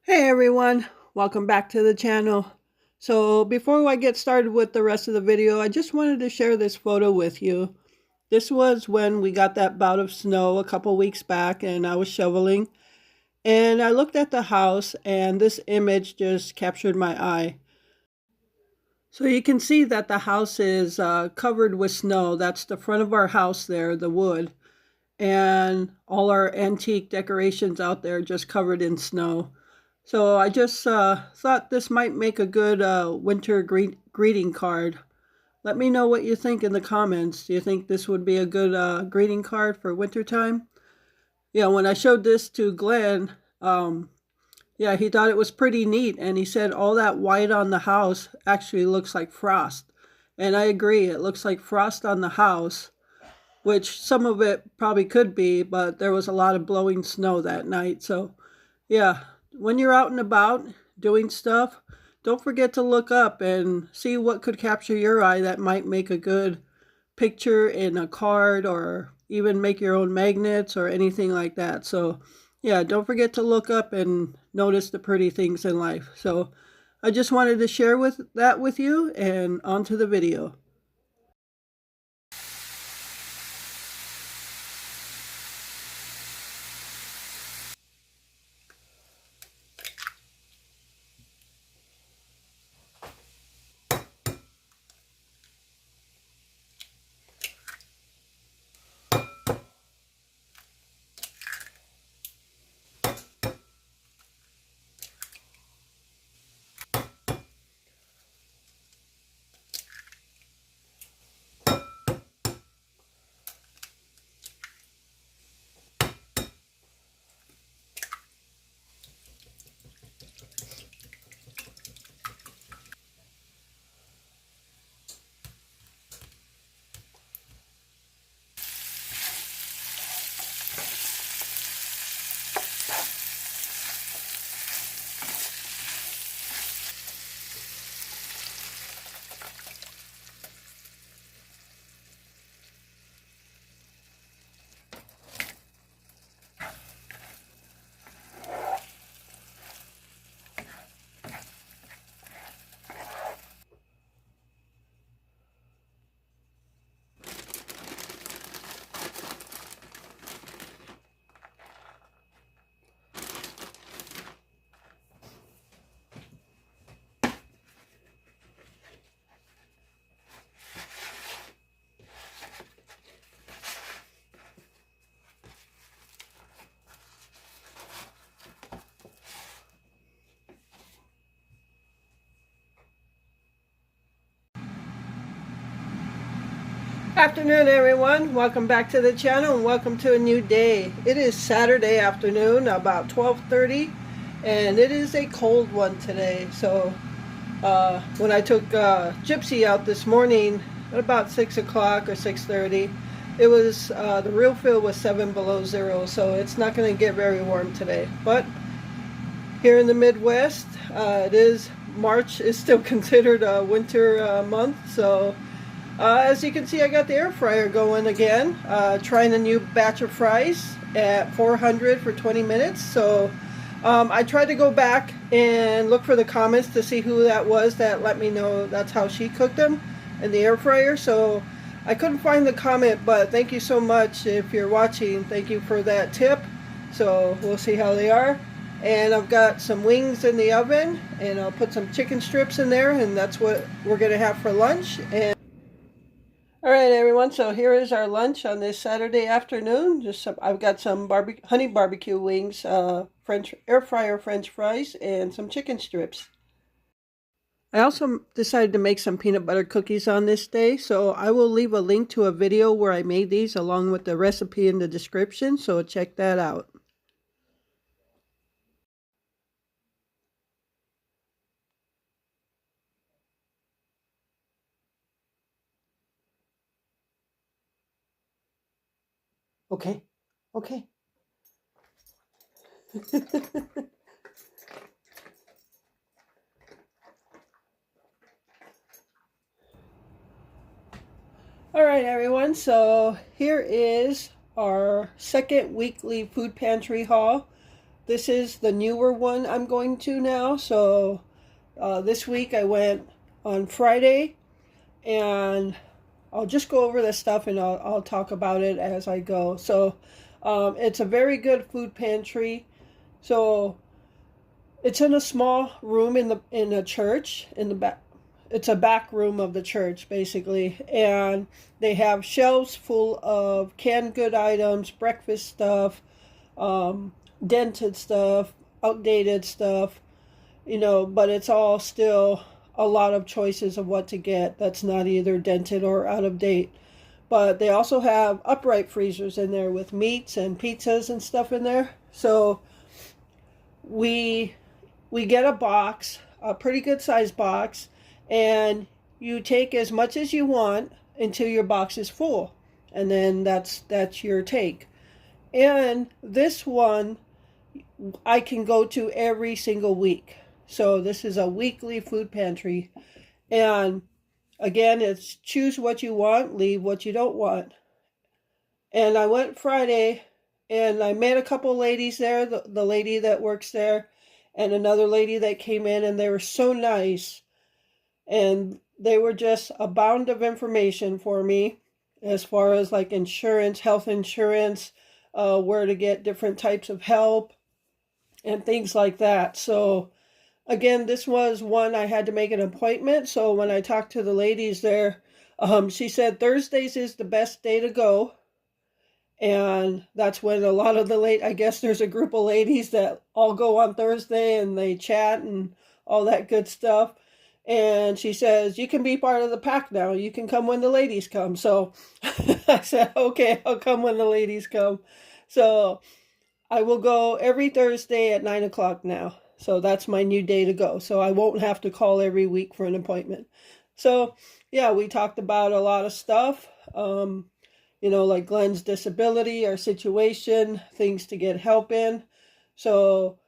Hey everyone, welcome back to the channel. So before I get started with the rest of the video, I just wanted to share this photo with you. This was when we got that bout of snow a couple weeks back and I was shoveling. And I looked at the house and this image just captured my eye. So you can see that the house is covered with snow. That's the front of our house there, the wood. And all our antique decorations out there just covered in snow. So I just thought this might make a good winter greeting card. Let me know what you think in the comments. Do you think this would be a good greeting card for wintertime? Yeah, when I showed this to Glenn, yeah, he thought it was pretty neat. And he said all that white on the house actually looks like frost. And I agree, it looks like frost on the house, which some of it probably could be, but there was a lot of blowing snow that night. So yeah, when you're out and about doing stuff, don't forget to look up and see what could capture your eye that might make a good picture in a card or even make your own magnets or anything like that. So yeah, don't forget to look up and notice the pretty things in life. So I just wanted to share that with you, and on to the video. Afternoon everyone, welcome back to the channel and welcome to a new day. It is Saturday afternoon, about 12:30, and it is a cold one today. So when I took Gypsy out this morning at about 6 o'clock or 6:30, it was the real feel was 7 below zero, so it's not going to get very warm today. But here in the Midwest, it is March is still considered a winter month, so as you can see, I got the air fryer going again, trying a new batch of fries at 400 for 20 minutes. So I tried to go back and look for the comments to see who that was that let me know that's how she cooked them in the air fryer. So I couldn't find the comment, but thank you so much if you're watching. Thank you for that tip. So we'll see how they are. And I've got some wings in the oven, and I'll put some chicken strips in there, and that's what we're going to have for lunch. And all right, everyone, so here is our lunch on this Saturday afternoon. I've got some honey barbecue wings, French air fryer French fries, and some chicken strips. I also decided to make some peanut butter cookies on this day, so I will leave a link to a video where I made these along with the recipe in the description, so check that out. Okay, okay. All right, everyone, so here is our second weekly food pantry haul. this is the newer one I'm going to now. So this week I went on Friday, and I'll just go over this stuff and I'll talk about it as I go. So it's a very good food pantry. So it's in a small room in a church in the back. It's a back room of the church, basically, and they have shelves full of canned good items, breakfast stuff, dented stuff, outdated stuff, but it's all still a lot of choices of what to get that's not either dented or out of date. But they also have upright freezers in there with meats and pizzas and stuff in there. So we get a box, a pretty good sized box, and you take as much as you want until your box is full, and then that's your take. And this one I can go to every single week. So this is a weekly food pantry, and again, it's choose what you want, leave what you don't want. And I went Friday, and I met a couple ladies there, the lady that works there and another lady that came in, and they were so nice. And they were just a bound of information for me as far as like insurance, health insurance, where to get different types of help and things like that. So again, this was one I had to make an appointment. So when I talked to the ladies there, she said Thursdays is the best day to go. And that's when a lot of I guess there's a group of ladies that all go on Thursday and they chat and all that good stuff. And she says, you can be part of the pack now. You can come when the ladies come. So I said, okay, I'll come when the ladies come. So I will go every Thursday at 9 o'clock now. So that's my new day to go. So I won't have to call every week for an appointment. So yeah, we talked about a lot of stuff, like Glenn's disability, our situation, things to get help in. So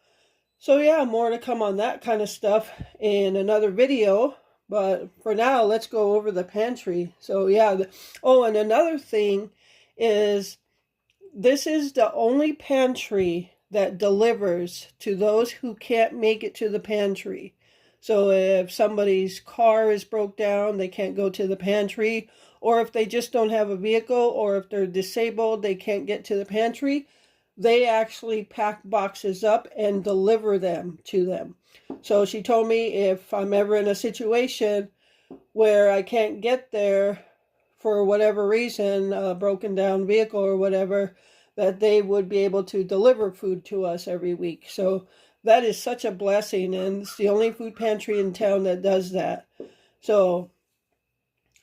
yeah, more to come on that kind of stuff in another video. But for now, let's go over the pantry. So yeah, and another thing is this is the only pantry that delivers to those who can't make it to the pantry. So if somebody's car is broke down, they can't go to the pantry, or if they just don't have a vehicle, or if they're disabled, they can't get to the pantry, they actually pack boxes up and deliver them to them. So she told me if I'm ever in a situation where I can't get there for whatever reason, a broken down vehicle or whatever, that they would be able to deliver food to us every week. So that is such a blessing, and it's the only food pantry in town that does that. So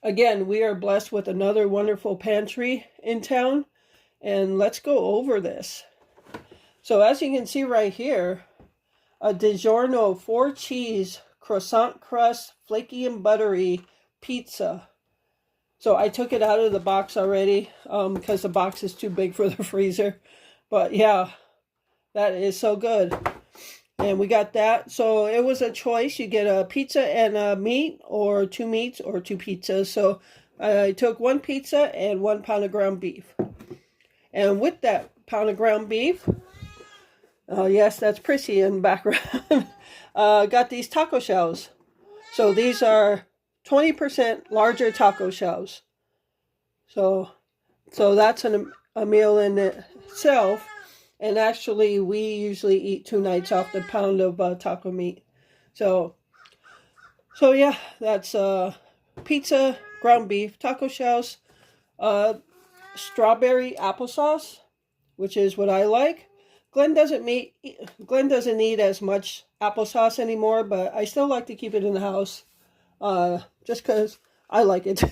again, we are blessed with another wonderful pantry in town. And let's go over this. So as you can see right here, a DiGiorno 4-cheese croissant crust, flaky and buttery pizza. So I took it out of the box already because the box is too big for the freezer. But yeah, that is so good. And we got that. So it was a choice. You get a pizza and a meat, or 2 meats, or 2 pizzas. So I took 1 pizza and 1 pound of ground beef. And with that pound of ground beef, yes, that's Prissy in the background, got these taco shells. So these are 20% larger taco shells. So that's a meal in itself. And actually, we usually eat 2 nights off the pound of taco meat. So yeah, that's pizza, ground beef, taco shells, strawberry applesauce, which is what I like. Glenn doesn't eat as much applesauce anymore, but I still like to keep it in the house, just because I like it.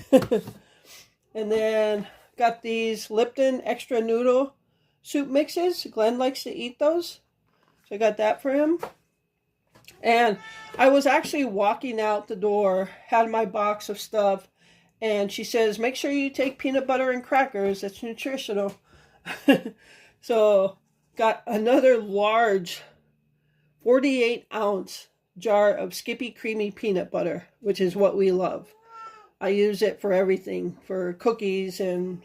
And then got these Lipton extra noodle soup mixes. Glenn likes to eat those, so I got that for him. And I was actually walking out the door, had my box of stuff, and she says, make sure you take peanut butter and crackers. It's nutritional. So got another large 48-ounce jar of Skippy creamy peanut butter, which is what we love. I use it for everything, for cookies and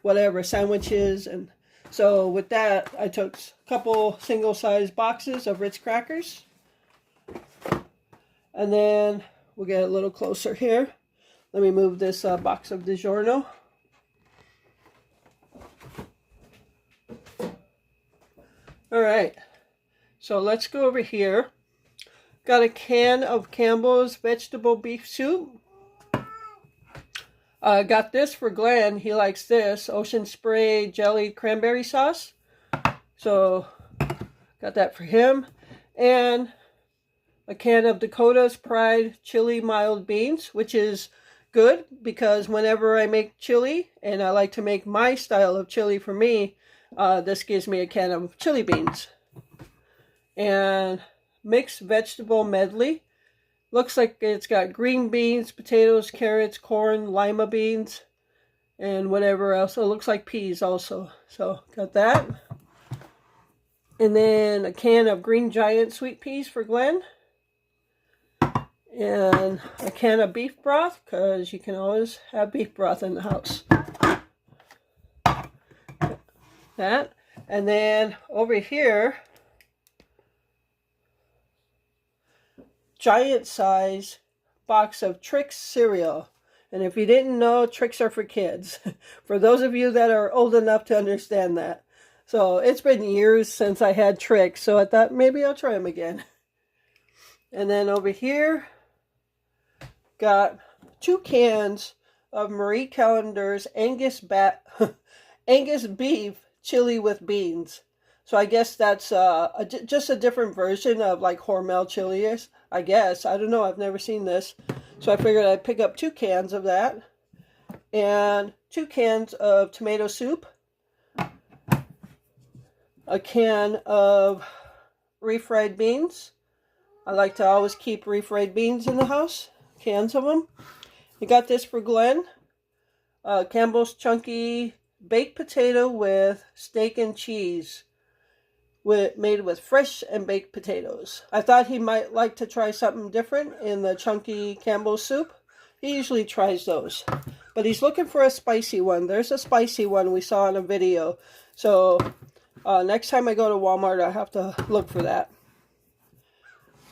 whatever, sandwiches. And So with that, I took a couple single-sized boxes of Ritz crackers. And then we'll get a little closer here. Let me move this box of DiGiorno. All right, so let's go over here. Got a can of Campbell's vegetable beef soup. Got this for Glenn. He likes this ocean spray jelly cranberry sauce. So got that for him. And a can of Dakota's Pride chili mild beans, which is good because whenever I make chili, and I like to make my style of chili for me, this gives me a can of chili beans. And mixed vegetable medley. Looks like it's got green beans, potatoes, carrots, corn, lima beans, and whatever else. So it looks like peas also. So got that. And then a can of Green Giant sweet peas for Glenn. And a can of beef broth, because you can always have beef broth in the house. That. And then over here, giant size box of Trix cereal. And if you didn't know, Trix are for kids. For those of you that are old enough to understand that. So it's been years since I had Trix, so I thought maybe I'll try them again. And then over here, got 2 cans of Marie Callender's Angus beef chili with beans. So I guess that's just a different version of like Hormel chili is, I guess. I don't know. I've never seen this. So I figured I'd pick up 2 cans of that. And 2 cans of tomato soup. A can of refried beans. I like to always keep refried beans in the house. Cans of them. I got this for Glenn. Campbell's Chunky baked potato with steak and cheese. Made with fresh and baked potatoes. I thought he might like to try something different in the Chunky Campbell's soup. He usually tries those. But he's looking for a spicy one. There's a spicy one we saw in a video. So next time I go to Walmart, I have to look for that.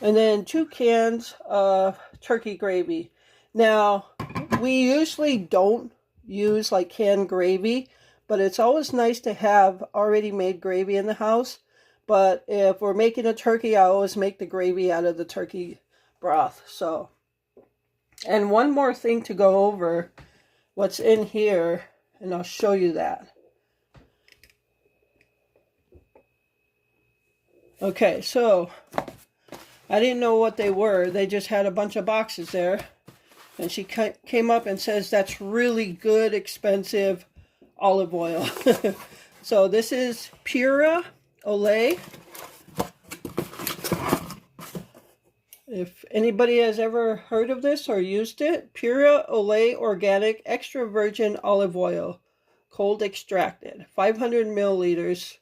And then 2 cans of turkey gravy. Now, we usually don't use like canned gravy, but it's always nice to have already made gravy in the house. But if we're making a turkey, I always make the gravy out of the turkey broth. So, and one more thing to go over what's in here, and I'll show you that. Okay, so I didn't know what they were. They just had a bunch of boxes there. And she came up and says that's really good, expensive olive oil. So this is Pura Olay. If anybody has ever heard of this or used it, Pura Olay Organic Extra Virgin Olive Oil, cold extracted, 500 milliliters.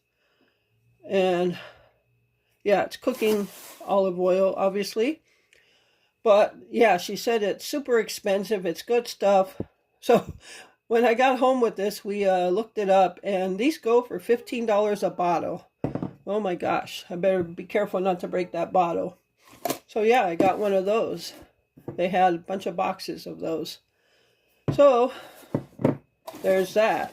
And yeah, it's cooking olive oil, obviously. But yeah, she said it's super expensive. It's good stuff. So when I got home with this, we looked it up, and these go for $15 a bottle. Oh my gosh, I better be careful not to break that bottle. So yeah, I got one of those. They had a bunch of boxes of those. So there's that.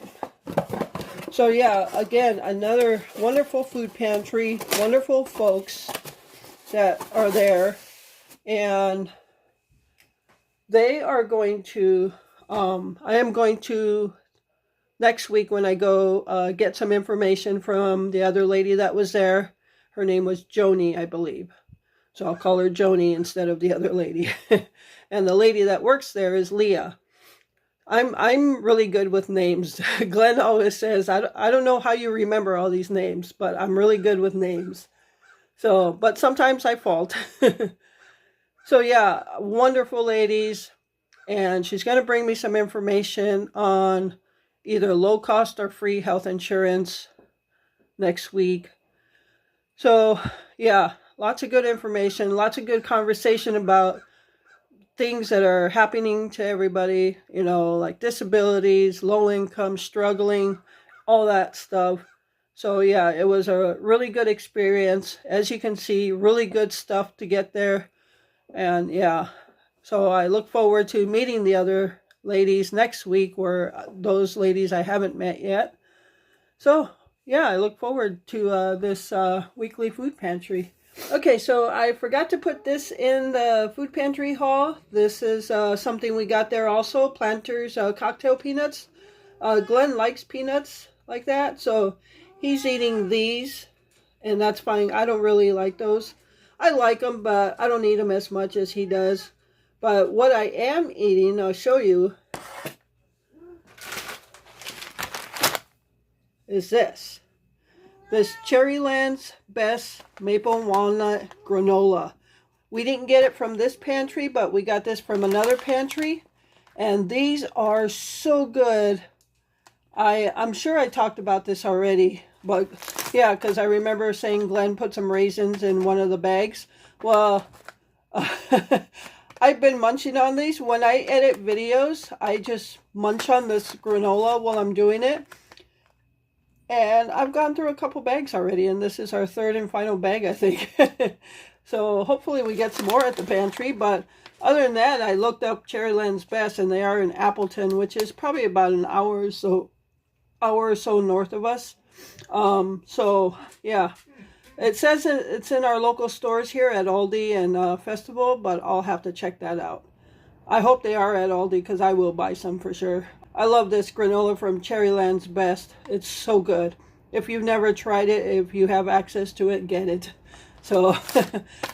So yeah, again, another wonderful food pantry, wonderful folks that are there. And they are going to, I am going to, next week when I go get some information from the other lady that was there. Her name was Joni, I believe. So I'll call her Joni instead of the other lady. And the lady that works there is Leah. I'm really good with names. Glenn always says, I don't know how you remember all these names, but I'm really good with names. So, but sometimes I fault. So yeah, wonderful ladies, and she's going to bring me some information on either low cost or free health insurance next week. So yeah, lots of good information, lots of good conversation about things that are happening to everybody, you know, like disabilities, low income, struggling, all that stuff. So yeah, it was a really good experience. As you can see, really good stuff to get there. And yeah, so I look forward to meeting the other ladies next week, where those ladies I haven't met yet. So yeah, I look forward to this weekly food pantry. Okay, so I forgot to put this in the food pantry haul. This is something we got there also, Planters cocktail peanuts. Glenn likes peanuts like that, so he's eating these, and that's fine. I don't really like those. I like them, but I don't eat them as much as he does. But what I am eating, I'll show you, is this. This Cherryland's Best Maple and Walnut Granola. We didn't get it from this pantry, but we got this from another pantry. And these are so good. I'm sure I talked about this already. But yeah, because I remember saying Glenn put some raisins in one of the bags. Well, I've been munching on these. When I edit videos, I just munch on this granola while I'm doing it. And I've gone through a couple bags already, and this is our third and final bag, I think. So hopefully we get some more at the pantry. But other than that, I looked up Cherryland's Best, and they are in Appleton, which is probably about an hour or so north of us. So yeah, it says it's in our local stores here at Aldi and Festival, but I'll have to check that out. I hope they are at Aldi, because I will buy some for sure. I love this granola from Cherryland's Best. It's so good. If you've never tried it, if you have access to it, get it. So,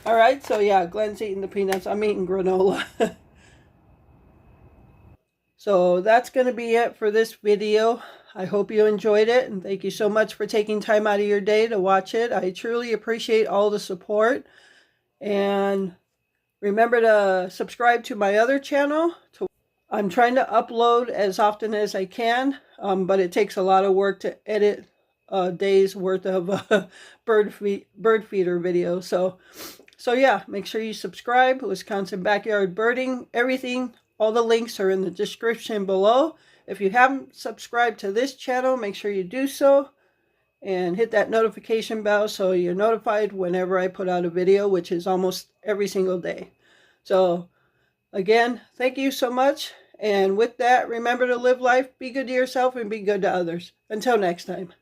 all right. So yeah, Glenn's eating the peanuts. I'm eating granola. So that's going to be it for this video. I hope you enjoyed it, and thank you so much for taking time out of your day to watch it. I truly appreciate all the support. And remember to subscribe to my other channel. I'm trying to upload as often as I can, but it takes a lot of work to edit a day's worth of bird feeder videos. So yeah, make sure you subscribe. Wisconsin Backyard Birding, everything, all the links are in the description below. If you haven't subscribed to this channel, make sure you do so. And hit that notification bell so you're notified whenever I put out a video, which is almost every single day. So again, thank you so much. And with that, remember to live life, be good to yourself, and be good to others. Until next time.